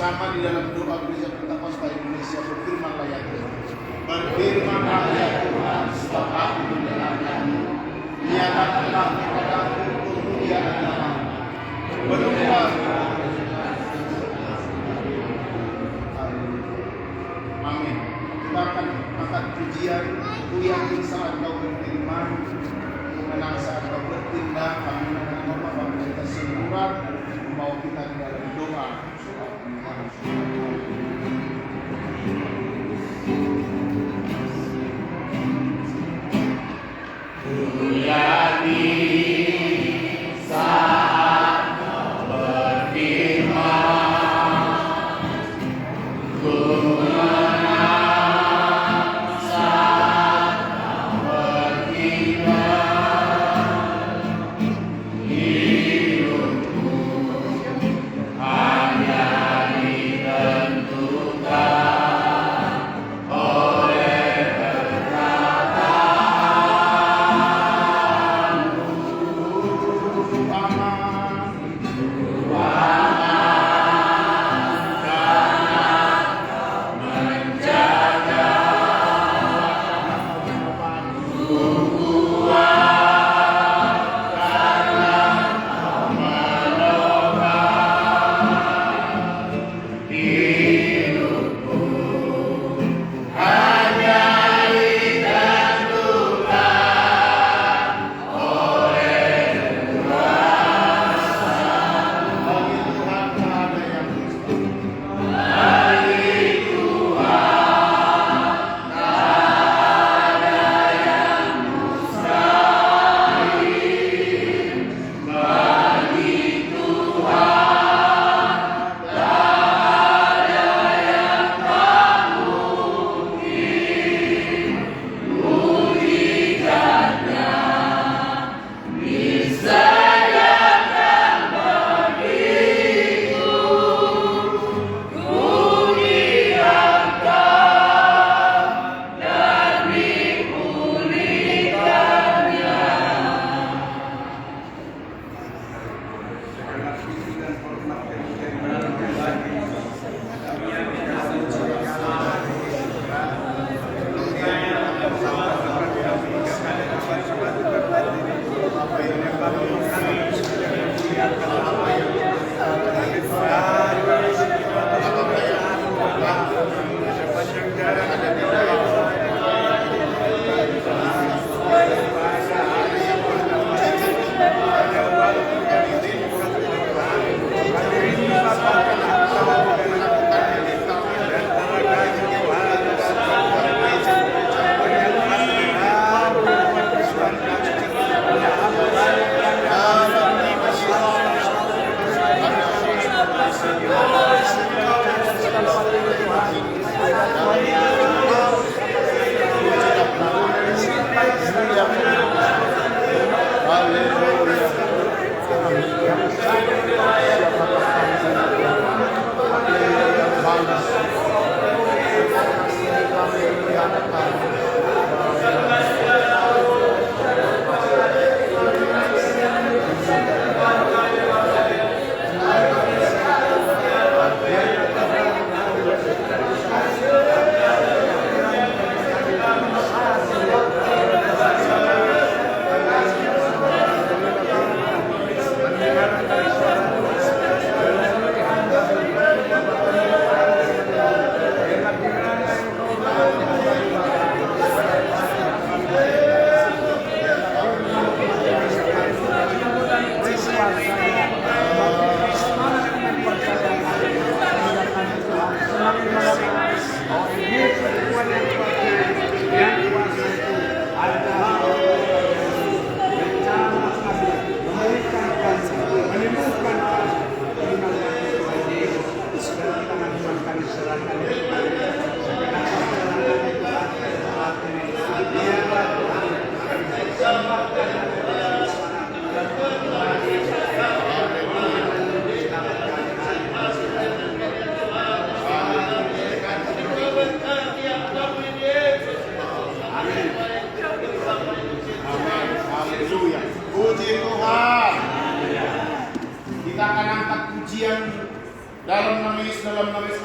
bersama di dalam doa gereja Pentakosta Indonesia. Berfirmanlah ya Tuhan. Berfirmanlah ya Tuhan, sebab aku mendengarkanmu. Nyatakanlah kepadaku kemuliaan namamu. Berdoa. Amin. Kita akan angkat pujian. Ku yakin saat kau berfirman, ku menang saat kau bertindak. Kami menerima Bapa kita semua, membawa kita di dalam doa. Ku yakin saat kau berfirman, ku menang saat kau bertindak.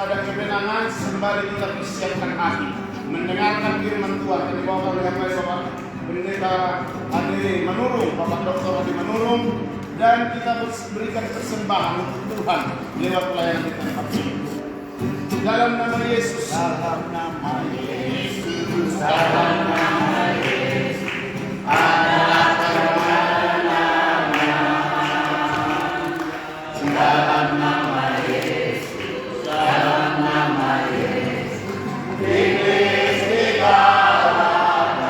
pada kebenangan sembari kita persiapkan hati mendengarkan firman Tuhan yang dibawa oleh Bapak Pendeta Ade Manurung, Bapak Dr. Ade Manurung, dan kita berikan persembahan untuk Tuhan lewat pelayanan kita ini. Dalam nama Yesus, dalam nama Yesus, dalam nama Yesus, adalah dalam nama Yesus, dalam nama Yesus, iblis dikalahkan.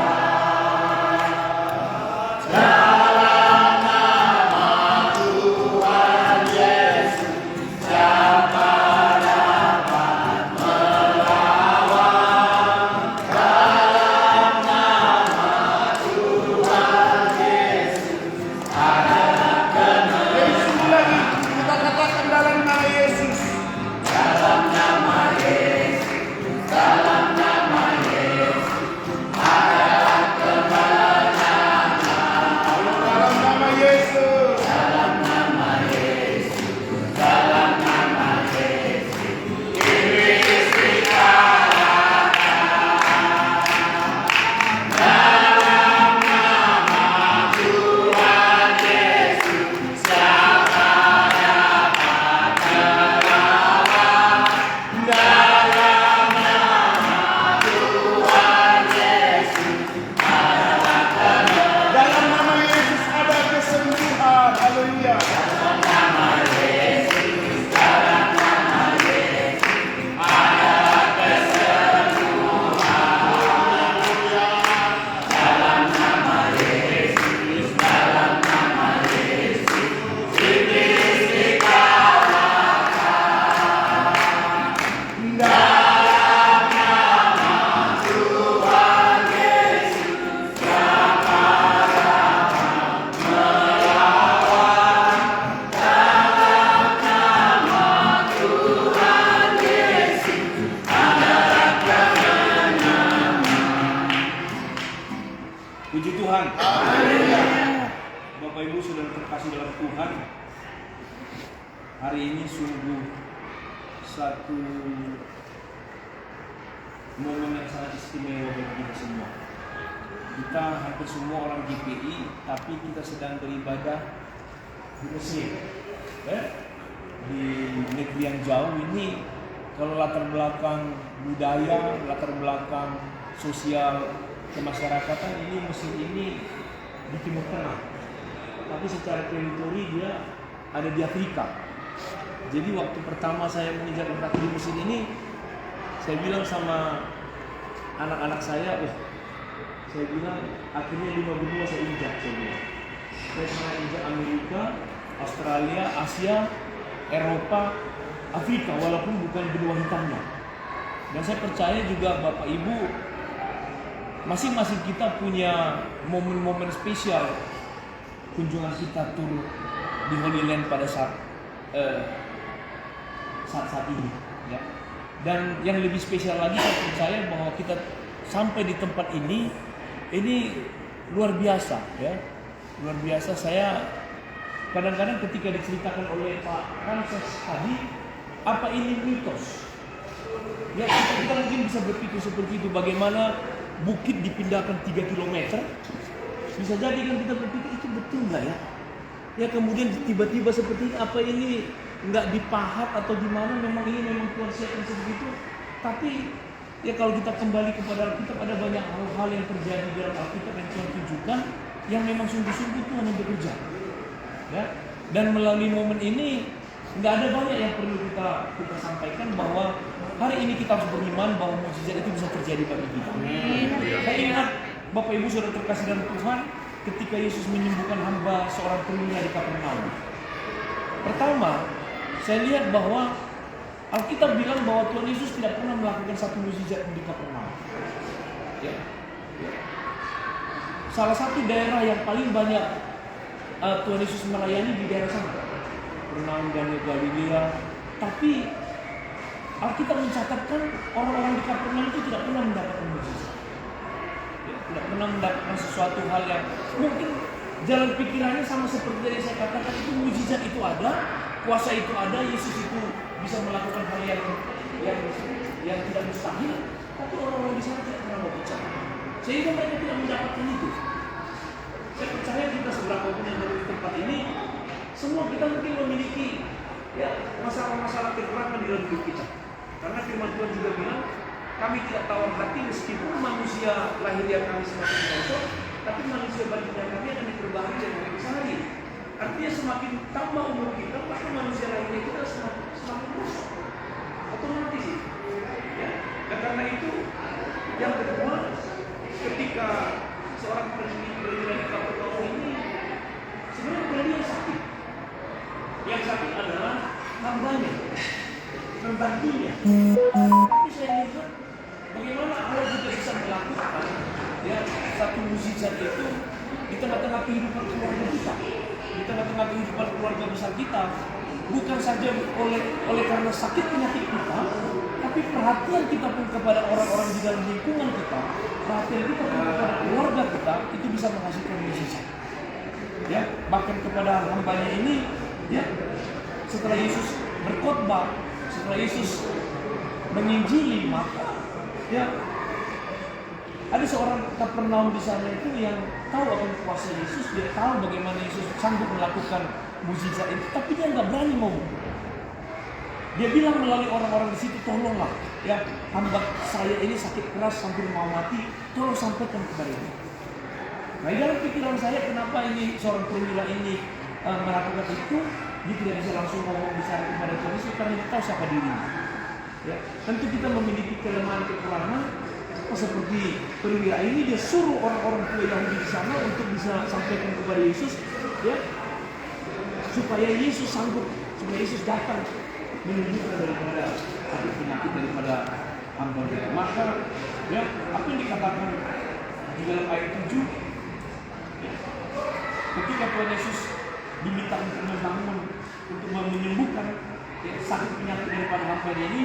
Dalam nama Tuhan Yesus, siapa dapat melawan? Dalam nama Tuhan Yesus, adalah kemenangan. Yesus lagi. Katakan dalam nama Yesus, dalam nama Yesus, dalam nama Yesus, adalah kemenangan. Dalam nama Yesus, dalam nama Yesus, dalam nama Yesus, iblis dikalahkan. Dalam nama Tuhan Yesus, siapa hari ini sungguh satu momen yang sangat istimewa bagi kita semua. Kita hampir semua orang GPI, tapi kita sedang beribadah di Mesir, di negeri yang jauh ini. Kalau latar belakang budaya, latar belakang sosial kemasyarakatan ini, Mesir ini di Timur Tengah, tapi secara teritori dia ada di Afrika. Jadi waktu pertama saya menginjak kaki di Mesir ini, saya bilang sama anak-anak saya, saya bilang akhirnya 5 benua saya injak. Saya pernah injak Amerika, Australia, Asia, Eropa, Afrika, walaupun bukan benua hitamnya. Dan saya percaya juga Bapak Ibu, masing-masing kita punya momen-momen spesial kunjungan kita turut di Holy Land pada saat ini, ya. Dan yang lebih spesial lagi, saya percaya bahwa kita sampai di tempat ini luar biasa, ya, luar biasa. Saya kadang-kadang ketika diceritakan oleh Pak Frances tadi, apa ini mitos? Ya, kita mungkin bisa berpikir seperti itu. Bagaimana bukit dipindahkan 3 km? Bisa jadi kan kita berpikir itu betul nggak ya? Ya kemudian tiba-tiba seperti ini, apa ini nggak dipahat atau gimana? Memang Tuhan siapkan sebegitu. Tapi ya kalau kita kembali kepada Alkitab, ada banyak hal-hal yang terjadi dalam Alkitab yang Tuhan tunjukkan yang memang sungguh-sungguh Tuhan yang bekerja. Ya, dan melalui momen ini nggak ada banyak yang perlu kita sampaikan, bahwa hari ini kita harus beriman bahwa mukjizat itu bisa terjadi bagi kita. Saya ingat Bapak Ibu Saudara terkasih dalam Tuhan, ketika Yesus menyembuhkan hamba seorang perwira di Kapernaum. Pertama, saya lihat bahwa Alkitab bilang bahwa Tuhan Yesus tidak pernah melakukan satu mukjizat di Kapernaum. Ya. Salah satu daerah yang paling banyak Tuhan Yesus melayani di daerah sana, Kapernaum dan Galilea. Tapi Alkitab mencatatkan orang-orang di Kapernaum itu tidak pernah mendapatkan mukjizat. Tidak pernah mendapatkan sesuatu hal yang mungkin jalan pikirannya sama seperti yang saya katakan, itu mukjizat itu ada, kuasa itu ada, Yesus itu bisa melakukan hal yang sehingga mereka tidak mendapatkan itu. Saya percaya kita seberapa pun yang ada di tempat ini, semua kita mungkin memiliki masalah-masalah kekurangan di dalam hidup kita. Karena firman Tuhan juga bilang, kami tidak tawar hati meskipun manusia lahiriah kami semakin kosong, tapi manusia batinnya kami akan diperbaharui dari hari ke hari. Artinya semakin tambah umur kita, maka manusia lahiriah kita semakin kosong. Otomatis sih. Ya. Dan karena itu, yang kedua, ketika seorang perwira di Kapernaum ini sebenarnya bukan dia yang sakit. Yang sakit adalah hambanya, pembantunya. Tapi saya lihat bagaimana Allah juga bisa melakukan satu mukjizat itu di tengah-tengah kehidupan keluarga kita, di tengah-tengah kehidupan keluarga besar kita. Bukan saja oleh karena sakit penyakit kita, tapi perhatian kita pun kepada orang-orang di dalam lingkungan kita, perhatian kita pun kepada keluarga kita, itu bisa menghasilkan mukjizat. Ya, bahkan kepada hambanya ini, ya, setelah Yesus berkhotbah, setelah Yesus menginjili, maka ya ada seorang Kapernaum di sana itu yang tahu akan kuasa Yesus, dia tahu bagaimana Yesus sanggup melakukan mukjizat itu, tapi dia nggak berani mau. Dia bilang melalui orang-orang di situ, tolonglah, ya, hamba saya ini sakit keras hampir mau mati, tolong sampaikan kepada dia. Nah, dalam pikiran saya, kenapa ini seorang perwira ini melakukan itu? Dia tidak bisa langsung ngomong bicara kepada Tuhan Yesus karena dia tahu siapa dirinya. Ya, tentu kita memiliki kelemahan kekurangan. Seperti perwira ini, dia suruh orang-orang tua Yahudi di sana untuk bisa sampaikan kepada Yesus, ya, supaya Yesus sanggup, supaya Yesus datang menunjukkan daripada sakit penyakit daripada hamba kita. Maka, ya, apa yang dikatakan di dalam ayat 7, ya, ketika Tuhan Yesus diminta untuk membangun, untuk menyembuhkan sakit penyakit daripada hamba ini,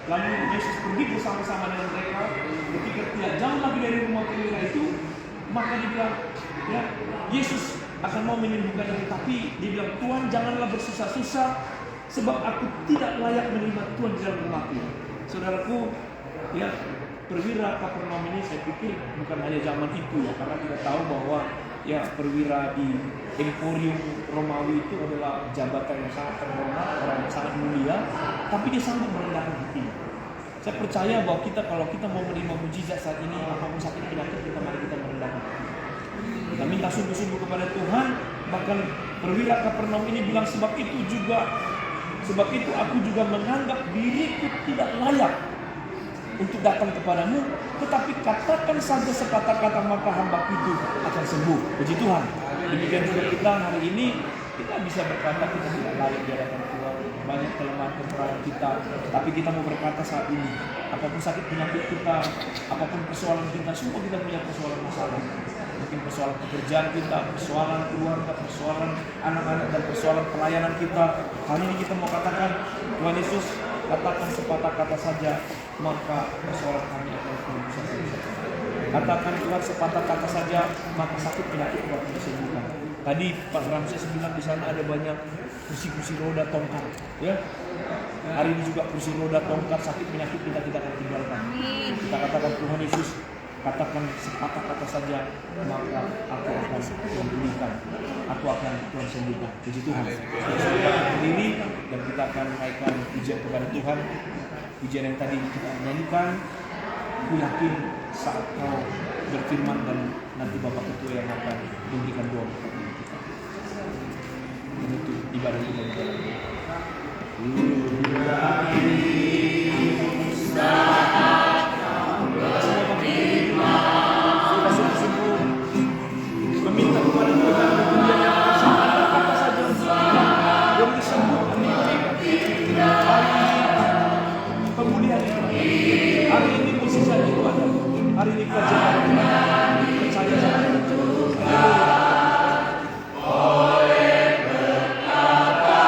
lalu Yesus pergi bersama-sama dengan mereka. Ketika tidak jauh lagi dari rumah perwira itu, maka dia bilang, ya, Yesus akan mau menyembuhkan dia, tapi dia bilang, Tuhan, janganlah bersusah-susah, sebab aku tidak layak menerima Tuhan di dalam rumahku. Saudaraku, ya, perwira Kapernaum ini saya pikir bukan hanya zaman itu, ya, karena kita tahu bahwa ya, perwira di Emporium Romawi itu adalah jabatan yang sangat terhormat, orang yang sangat mulia, tapi dia sanggup merendahkan hatinya. Saya percaya bahwa kalau kita mau menerima mukjizat saat ini, apapun sakit penyakit kita, mari kita merendahkan hati. Kita minta sungguh-sungguh kepada Tuhan. Bahkan perwira Kapernaum ini bilang, sebab itu aku juga menganggap diriku tidak layak untuk datang kepadamu, tetapi katakan saja sepatah kata, maka hamba itu akan sembuh. Puji Tuhan. Demikian juga kita hari ini, kita bisa berkata kita tidak layak di hadapan Tuhan, banyak kelemahan kekurangan kita, tapi kita mau berkata saat ini, apapun sakit penyakit kita, apapun persoalan kita, semua kita punya persoalan masalah. Mungkin persoalan pekerjaan kita, persoalan keluarga, persoalan anak-anak, dan persoalan pelayanan kita. Hari ini kita mau katakan, Tuhan Yesus, katakan sepatah kata saja, maka persoalan kami akan bisa selesai. Katakan Tuhan sepatah kata saja, maka sakit penyakit akan disembuhkan. Tadi Pak Ramses bilang di sana ada banyak kursi-kursi roda tongkat, ya. Hari ini juga kursi roda tongkat, sakit penyakit kita akan tinggalkan. Kita katakan, Tuhan Yesus, katakan sepatah kata saja, maka aku akan memulihkan, aku akan Tuhan sembuhkan. Puji Tuhan. Kita berdiri dan kita akan naikkan pujian kepada Tuhan. Pujian yang tadi kita nyanyikan, aku yakin saat kau berfirman dan nanti Bapak Ketua yang akan memberikan doa kepada kita. Menutup ibadah kita. Meminta kepada Tuhan kemudian yang kata saja yang disembuhkan pemulihan itu. Hari ini mukjizat itu ada. Hari ini kerajaan percaya saja. Oleh berkata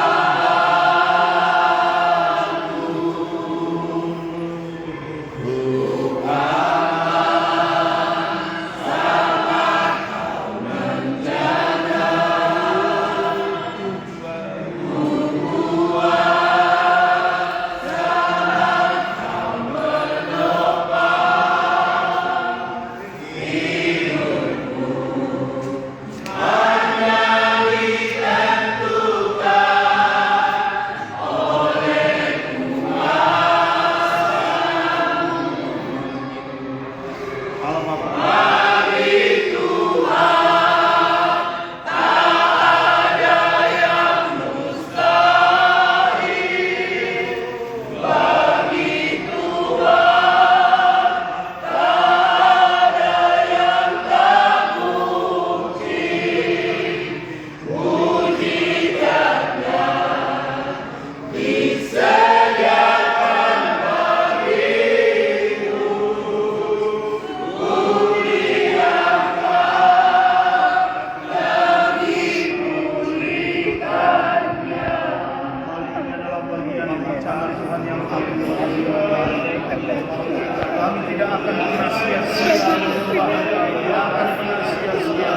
akan pernah sia-sia menyembah Engkau, tidak akan pernah sia-sia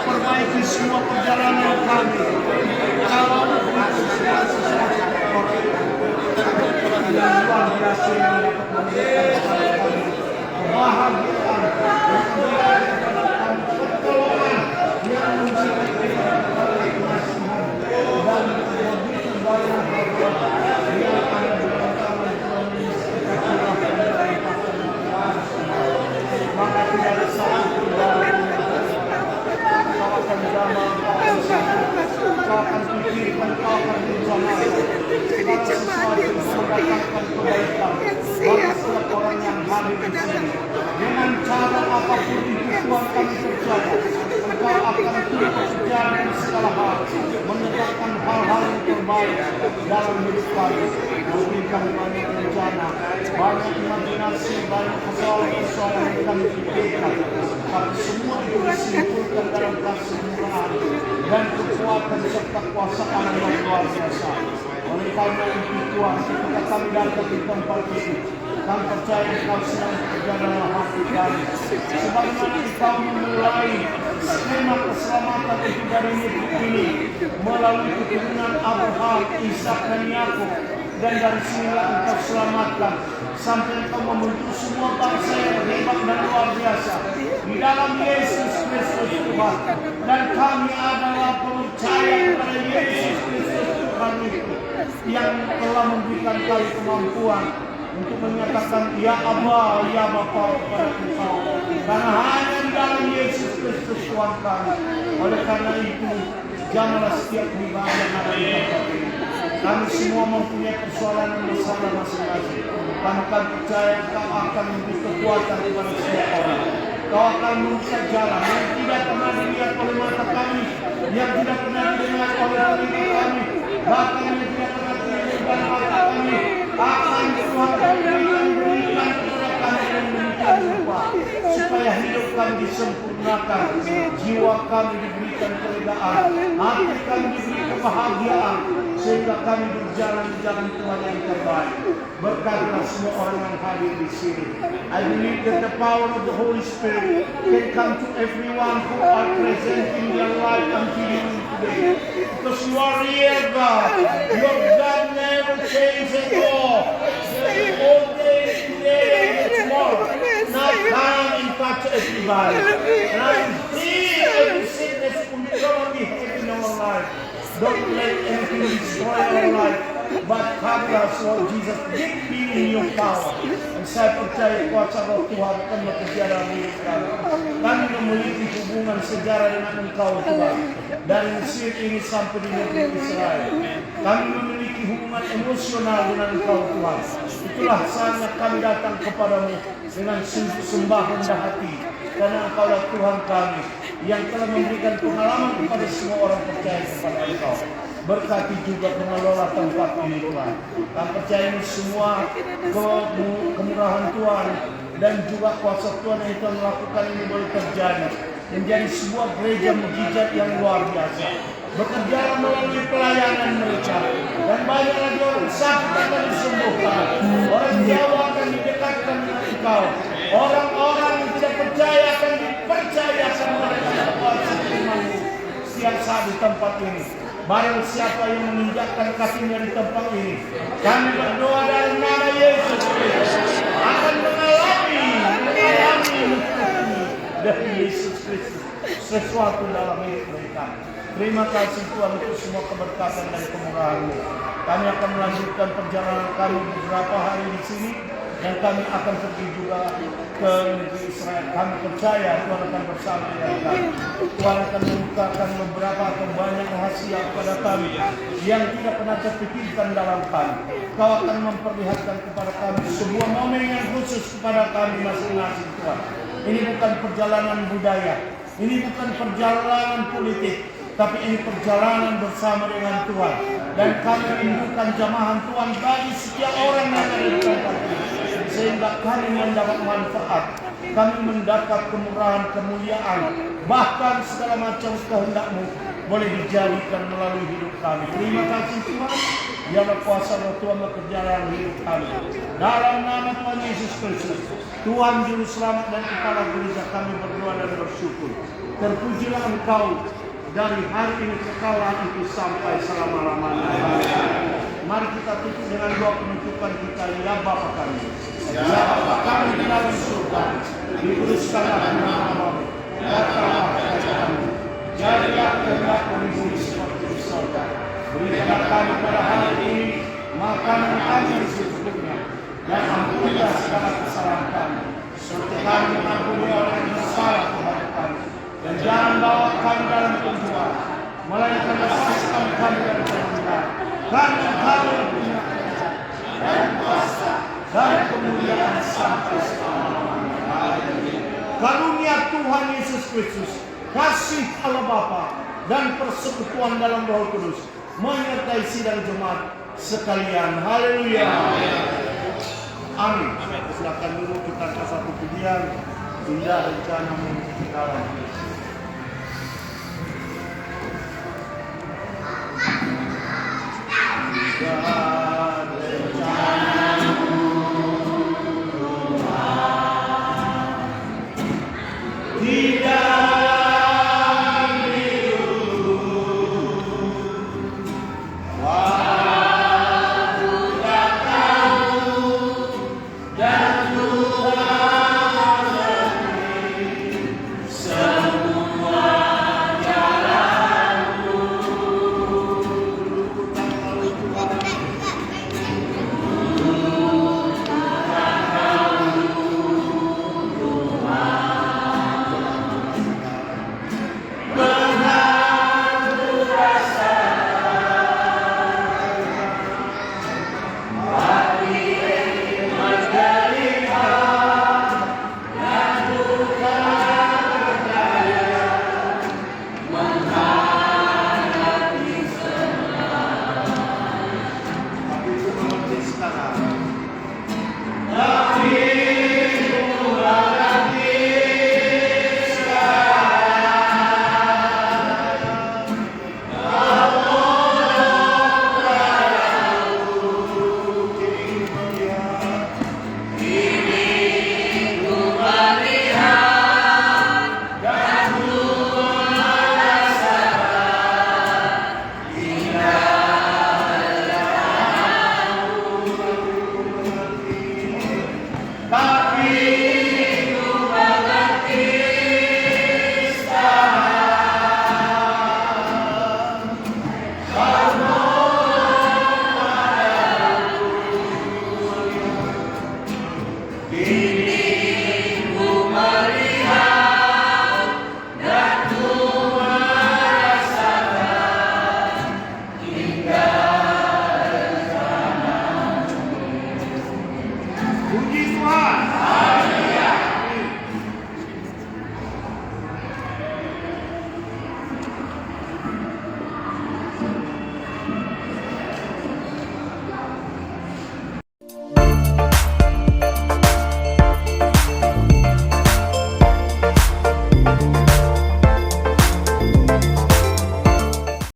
memperbaiki semua perjalanan kami. Kalau yang luar biasa yang dapat memberikan kepada kami kebahagiaan, pertolongan yang mencapai kemasihan dan begitu banyak perbuatan yang ada di tangan Tuhan Yesus kita curahkan dari maka tidak ada satu dari kau akan damai, kau akan pikirkan, kau akan rencana segala sesuatu yang mendatangkan kebaikan bagi setiap orang yang hadir di sini dengan cara apapun itu Tuhan baik dalam hidup kami. Mungkin kami banyak rencana, banyak imajinasi, banyak persoalan-persoalan yang kami pikirkan, tapi semua itu disimpulkan dalam kasih murahan dan kekuatan serta kuasa Allah yang luar biasa. Oleh karena itu Tuhan, ketika kami datang di tempat ini, kami percaya Engkau sedang bekerja dalam hati kami. Sebagaimana Engkau memulai skema keselamatan itu dari negeri ini melalui keturunan Abraham, Ishak dan Yakub, dan dari sinilah Engkau selamatkan sampai Engkau membentuk semua bangsa yang hebat dan luar biasa di dalam Yesus Kristus Tuhan. Dan kami adalah percaya kepada Yesus Kristus Tuhan itu yang telah memberikan kami kemampuan untuk menyatakan ya Aba, ya Bapa kepada Engkau. Karena hanya di dalam Yesus Kristus Tuhan kami. Oleh karena itu, janganlah setiap pribadi yang ada di tempat ini. Kami semua mempunyai persoalan dan masalah masing-masing. Kami akan percaya Engkau akan memberi kekuatan kepada setiap orang. Kau akan membuka jalan yang tidak pernah dilihat oleh mata kami, yang tidak pernah didengar oleh telinga kami, bahkan yang tidak pernah dilihat mata kami. Akan Tuhan berikan kepada kami dan demikian rupa, supaya hidup kami disempurnakan, jiwa kami diberikan kelegaan, hati kami diberi kebahagiaan, sehingga kami berjalan di jalan Tuhan yang terbaik. Berkatilah semua orang yang hadir di sini. I believe that the power of the Holy Spirit can come to everyone who are present in their life until you today. Because you are real God. Your God never changes at all. All day, today, and tomorrow. Now come and touch everybody. And I see every sickness will be totally heavy in our life. Don't let anything destroy our life. But cover us, Lord Jesus, give me in your power. Dan saya percaya kuasa roh Tuhan akan bekerja dalam hidup kami. Kami memiliki hubungan sejarah dengan Engkau Tuhan. Dari Mesir ini sampai di negeri Israel. Kami memiliki hubungan emosional dengan Engkau Tuhan. Itulah saatnya kami datang kepadamu dengan sembah rendah hati. Karena Engkaulah Tuhan kami yang telah memberikan pengalaman kepada semua orang percaya kepada Engkau. Berkati juga pengelola tempat ini Tuhan. Kami percaya ini semua kemurahan Tuhan dan juga kuasa Tuhan yang Tuhan melakukan ini boleh terjadi. Menjadi sebuah gereja mujizat yang luar biasa. Bekerja melalui pelayanan mereka. Dan banyak lagi orang sakit akan disembuhkan. Orang Jawa akan didekatkan dengan Engkau. Orang-orang yang tidak percaya akan dipercayakan mereka kuasa firman-Mu setiap saat di tempat ini. Barang siapa yang menginjakkan kakinya di tempat ini, kami berdoa dalam nama Yesus Kristus akan mengalami dari Yesus Kristus sesuatu dalam hidup mereka. Terima kasih Tuhan untuk semua keberkatan dan kemurahan-Mu. Kami akan melanjutkan perjalanan kami beberapa hari di sini dan kami akan pergi juga ke negeri Israel. Kami percaya Tuhan akan bersama dengan kami. Tuhan akan membukakan beberapa atau banyak rahasia kepada kami yang tidak pernah terpikirkan dalam kami. Kau akan memperlihatkan kepada kami sebuah momen yang khusus kepada kami masing-masing Tuhan. Ini bukan perjalanan budaya, ini bukan perjalanan politik, tapi ini perjalanan bersama dengan Tuhan. Dan kami rindukan jamahan Tuhan bagi setiap orang yang ada di tempat ini. Sehingga kami mendapat manfaat, kami mendapat kemurahan, kemuliaan, bahkan segala macam kehendak-Mu boleh dijadikan melalui hidup kami. Terima kasih Tuhan, biarlah kuasa roh Tuhan bekerja dalam hidup kami. Dalam nama Tuhan Yesus Kristus, Tuhan Juru Selamat dan Kepala Gereja, kami berdoa dan bersyukur. Terpujilah Engkau dari hari ini kekalan itu sampai selama-lamanya. Mari kita tutup dengan doa penutupan kita. Ya Bapa kami, ya Bapa kami di dalam surga, dikuduskanlah nama-Mu, datanglah kerajaan-Mu, jadilah kehendak-Mu di bumi seperti di surga. Berikanlah kami pada hari ini makanan kami secukupnya, dan ampunilah segala kesalahan kami, seperti kami mengampuni orang yang bersalah kepada kami. Dan jangan bawa kami dalam pencobaan, melainkan lepaskan kami dari penderitaan. Karena kami punya dan kuasa dan kemuliaan sampai selama-lamanya. Karunia Tuhan Yesus Kristus, kasih Allah Bapa dan persekutuan dalam Roh Kudus menyertai sidang jemaat sekalian. Haleluya. Amin. Silakan dulu kita ke satu pujian. Indah rencana menciptakan. God.